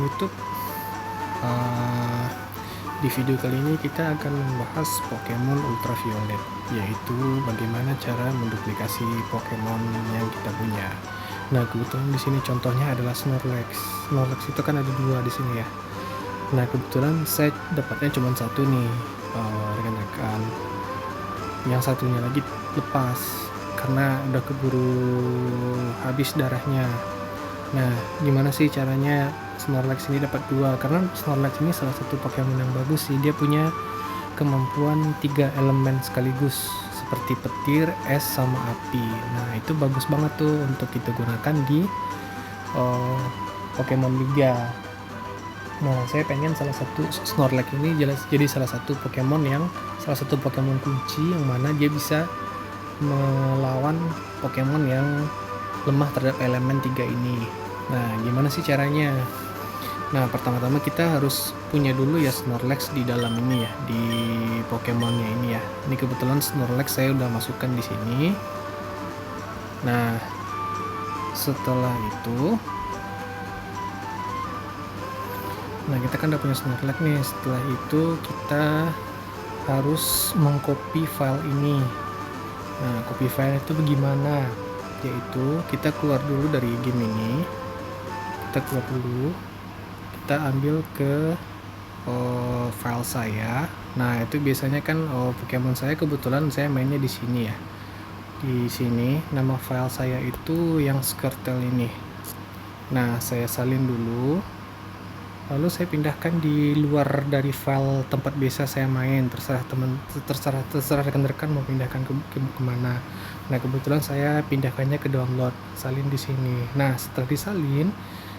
YouTube. Uh, di video kali ini kita akan membahas Pokemon Ultraviolet, yaitu bagaimana cara menduplikasi Pokemon yang kita punya. Nah, kebetulan di sini contohnya adalah Snorlax. Snorlax itu kan ada dua di sini ya. Nah, kebetulan saya dapatnya cuma satu nih, rekan-rekan. Yang satunya lagi lepas karena udah keburu habis darahnya. Nah, gimana sih caranya Snorlax ini dapat dua? Karena Snorlax ini salah satu Pokemon yang bagus sih. Dia punya kemampuan 3 elemen sekaligus, seperti petir, es, sama api. Nah, itu bagus banget tuh untuk kita gunakan di Pokemon Liga. Nah, saya pengen salah satu Snorlax ini jadi salah satu Pokemon kunci yang mana dia bisa melawan Pokemon yang lemah terhadap elemen 3 ini. Nah, gimana sih caranya? Nah, pertama-tama kita harus punya dulu ya Snorlax di dalam ini ya, di Pokemonnya ini ya. Ini kebetulan Snorlax saya udah masukkan di sini. Nah, setelah itu, kita kan udah punya Snorlax nih. Setelah itu kita harus mengcopy file ini. Nah, copy file itu bagaimana? Yaitu kita keluar dulu dari game ini. Kita ambil ke file saya. Nah, itu biasanya kan Pokemon saya kebetulan saya mainnya di sini ya. Di sini nama file saya itu yang Squirtle ini. Nah, saya salin dulu. Lalu saya pindahkan di luar dari file tempat biasa saya main. Terserah rekan-rekan mau pindahkan ke kemana. Nah, kebetulan saya pindahkannya ke download, salin di sini. Nah, setelah disalin,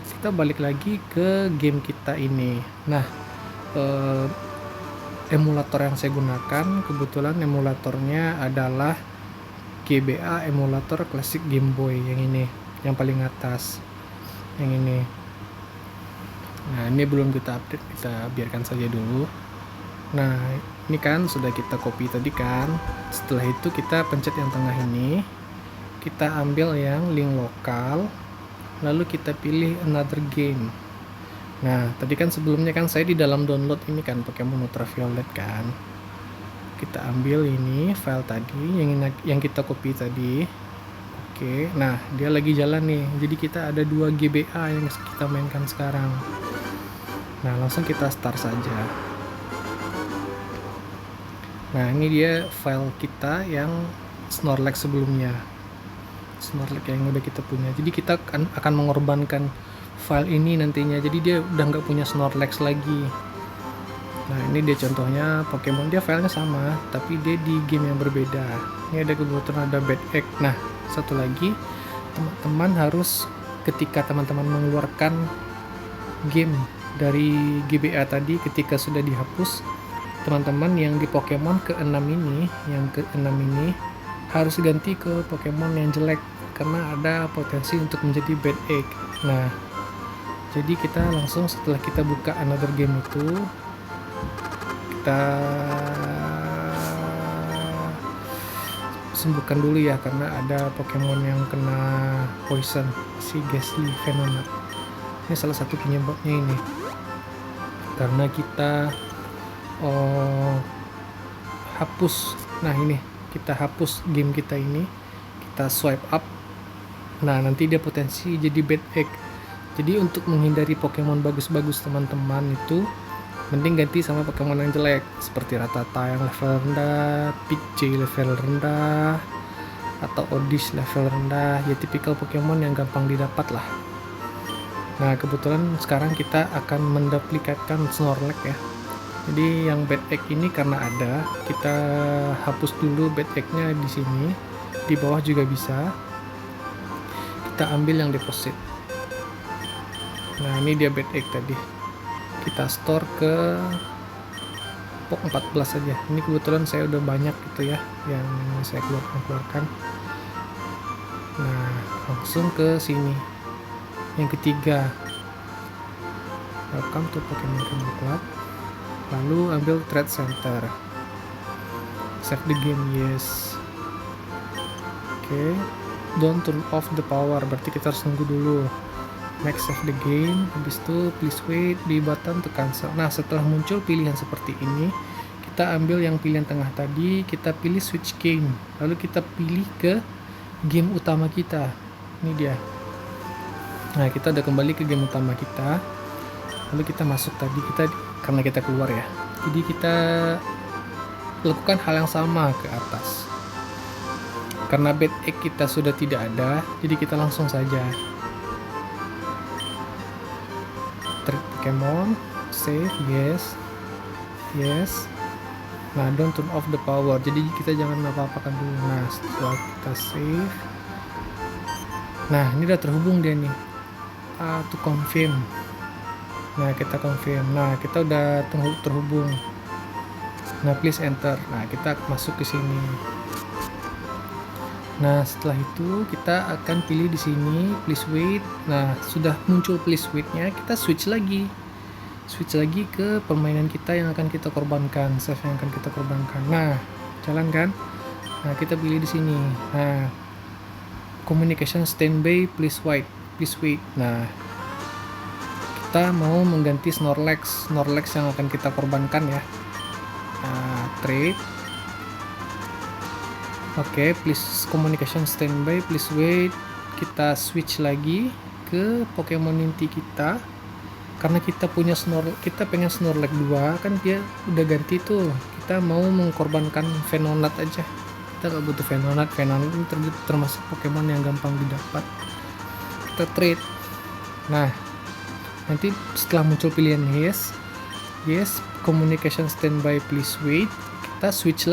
kita balik lagi ke game kita ini. Nah, emulator yang saya gunakan kebetulan emulatornya adalah GBA emulator Classic Game Boy yang ini, yang paling atas, yang ini. Nah, ini belum kita update, kita biarkan saja dulu. Nah, ini kan sudah kita copy tadi kan. Setelah itu kita pencet yang tengah ini, kita ambil yang link lokal, lalu kita pilih another game. Nah, tadi kan sebelumnya kan saya di dalam download ini kan Pokemon Ultraviolet kan. Kita ambil ini file tadi yang kita copy tadi. Oke, nah dia lagi jalan nih. Jadi kita ada 2 GBA yang kita mainkan sekarang. Nah, langsung kita start saja. Nah, ini dia file kita yang Snorlax sebelumnya. Snorlax yang udah kita punya. Jadi kita akan mengorbankan file ini nantinya. Jadi dia udah nggak punya Snorlax lagi. Nah, ini dia contohnya Pokemon, dia filenya sama, tapi dia di game yang berbeda. Ini ada kebetulan ada Bad Egg. Nah, satu lagi, teman-teman harus ketika teman-teman mengeluarkan game dari GBA tadi, ketika sudah dihapus, teman-teman yang di Pokemon ke-6 ini, harus ganti ke Pokemon yang jelek karena ada potensi untuk menjadi Bad Egg. Nah, jadi kita langsung setelah kita buka another game itu, kita sembuhkan dulu ya karena ada Pokemon yang kena poison, si Ghastly Venonat. Ini salah satu penyebabnya ini. Karena kita hapus. Nah, ini kita hapus game kita ini, kita swipe up. Nah, nanti dia potensi jadi Bad Egg. Jadi untuk menghindari Pokemon bagus-bagus teman-teman itu mending ganti sama Pokemon yang jelek, seperti Rattata yang level rendah, Pidgey level rendah, atau Oddish level rendah. Ya tipikal Pokemon yang gampang didapat lah. Nah, kebetulan sekarang kita akan menduplikatkan Snorlax ya. Jadi yang Bad Egg ini karena ada, kita hapus dulu Bad Egg-nya di sini. Di bawah juga bisa. Kita ambil yang deposit. Nah, ini dia Bad Egg tadi. Kita store ke pok 14 saja. Ini kebetulan saya udah banyak gitu ya yang saya keluarkan. Nah, langsung ke sini. Yang ketiga, welcome to Pokemon Club. Lalu ambil Trade Center. Save the game, yes. Oke, don't turn off the power, berarti kita harus nunggu dulu. Next save the game, habis itu please wait di button to cancel. Nah, setelah muncul pilihan seperti ini, kita ambil yang pilihan tengah tadi, kita pilih switch game, lalu kita pilih ke game utama kita. Ini dia. Nah, kita udah kembali ke game utama kita, lalu kita masuk tadi, karena kita keluar ya, jadi kita lakukan hal yang sama ke atas. Karena bad egg kita sudah tidak ada, jadi kita langsung saja trade Pokemon, save, yes. Nah, don't turn off the power, jadi kita jangan apa-apakan dulu. Nah, setelah kita save, nah ini udah terhubung dia nih, to confirm. Nah, kita confirm. Nah, kita udah terhubung. Nah, please enter. Nah, kita masuk ke sini. Nah, setelah itu kita akan pilih di sini please wait. Nah, sudah muncul please wait-nya, kita switch lagi ke permainan kita yang akan kita korbankan, save yang akan kita korbankan. Nah, jalan kan? Nah, kita pilih di sini. Nah, communication standby please wait. Nah, kita mau mengganti Snorlax yang akan kita korbankan ya. Nah, trade. Oke, please communication standby, please wait. Kita switch lagi ke Pokemon inti kita. Karena kita punya kita pengen Snorlax 2, kan dia udah ganti tuh. Kita mau mengkorbankan Venonat aja. Kita gak butuh Venonat ini termasuk Pokemon yang gampang didapat. Kita trade. Nah, nanti setelah muncul pilihan yes, communication standby please wait, kita switch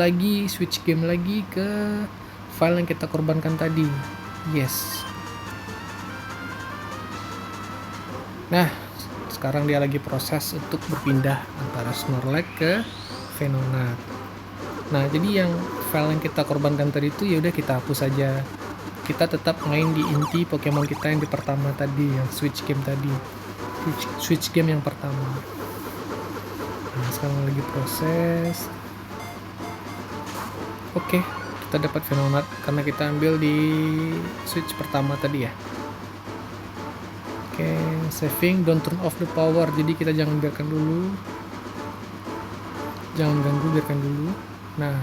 game lagi ke file yang kita korbankan tadi. Yes. Nah, sekarang dia lagi proses untuk berpindah antara Snorlax ke Venonat. Nah, jadi yang file yang kita korbankan tadi itu ya udah kita hapus saja. Kita tetap main di inti Pokemon kita yang di pertama tadi, yang switch game tadi. Switch game yang pertama. Nah, sekarang lagi proses. Oke, kita dapat Venonat karena kita ambil di switch pertama tadi ya. Oke, saving, don't turn off the power, jadi kita jangan biarkan dulu, jangan ganggu, biarkan dulu. Nah,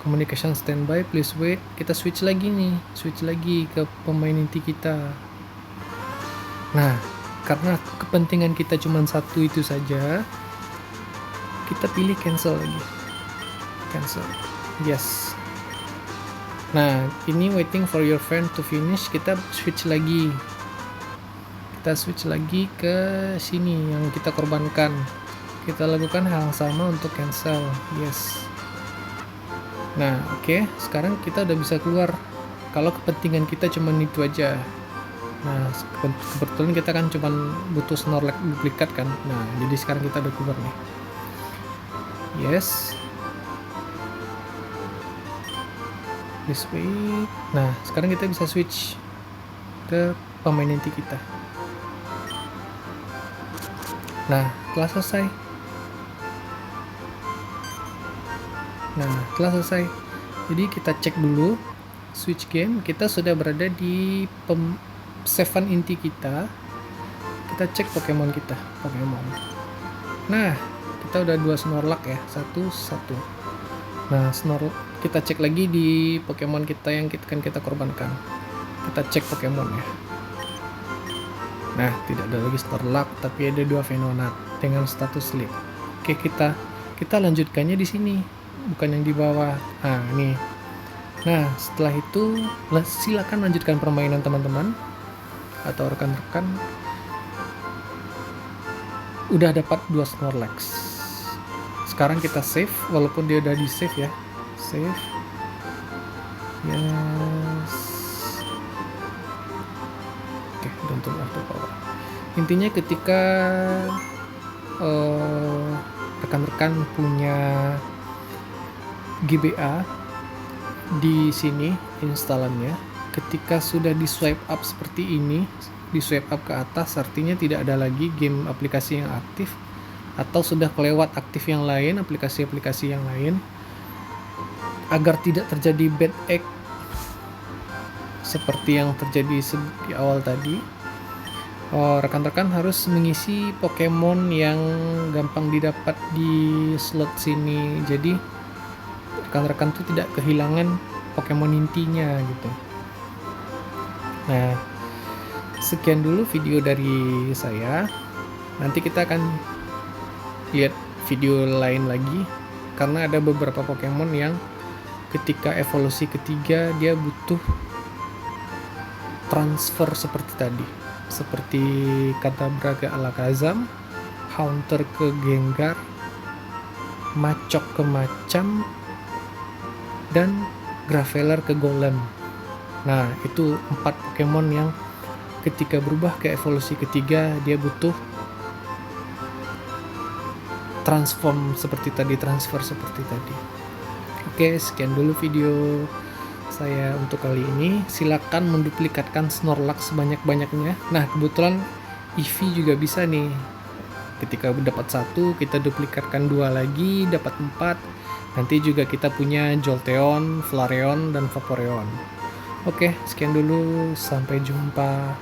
communication standby please wait, kita switch lagi ke pemain inti kita. Nah, karena kepentingan kita cuma satu itu saja, kita pilih cancel lagi. Cancel. Yes. Nah, ini waiting for your friend to finish, kita switch lagi ke sini yang kita korbankan. Kita lakukan hal yang sama untuk cancel. Yes. Nah, oke, sekarang kita udah bisa keluar kalau kepentingan kita cuma itu aja. Nah, kebetulan kita kan cuma butuh Snorlax duplikat kan. Nah, jadi sekarang kita udah keluar nih. Yes. Please wait. Nah, sekarang kita bisa switch ke pemain inti kita. Nah, telah selesai. Jadi kita cek dulu switch game, kita sudah berada di savean inti kita. Kita cek Pokemon kita. Nah, kita udah 2 Snorlax ya, satu. Nah, kita cek lagi di Pokemon kita yang kita korbankan. Kita cek Pokemon ya. Nah, tidak ada lagi Snorlax, tapi ada 2 Venonat dengan status sleep. Oke, kita lanjutkannya di sini, bukan yang di bawah. Nah, nih. Nah, setelah itu silakan lanjutkan permainan teman-teman atau rekan-rekan. Udah dapat 2 Snorlax. Sekarang kita save, walaupun dia udah di save ya. Save. Yes. Oke, don't turn off the power. Intinya ketika rekan-rekan punya GBA di sini installannya, ketika sudah di swipe up seperti ini, di swipe up ke atas, artinya tidak ada lagi game aplikasi yang aktif atau sudah kelewat aktif yang lain, aplikasi-aplikasi yang lain, agar tidak terjadi bad egg seperti yang terjadi di awal tadi. rekan-rekan harus mengisi Pokemon yang gampang didapat di slot sini. Jadi rekan-rekan tuh tidak kehilangan Pokemon intinya gitu. Nah, sekian dulu video dari saya. Nanti kita akan lihat video lain lagi karena ada beberapa Pokemon yang ketika evolusi ketiga dia butuh transfer seperti tadi, seperti Katabraga Alakazam, Haunter ke Gengar, Machop ke Macam, dan Graveler ke Golem. Nah, itu 4 Pokemon yang ketika berubah ke evolusi ketiga dia butuh transfer seperti tadi. Oke, sekian dulu video saya untuk kali ini. Silakan menduplikatkan Snorlax sebanyak-banyaknya. Nah, kebetulan Eevee juga bisa nih. Ketika dapat 1, kita duplikatkan 2 lagi, dapat 4. Nanti juga kita punya Jolteon, Flareon, dan Vaporeon. Oke, sekian dulu. Sampai jumpa.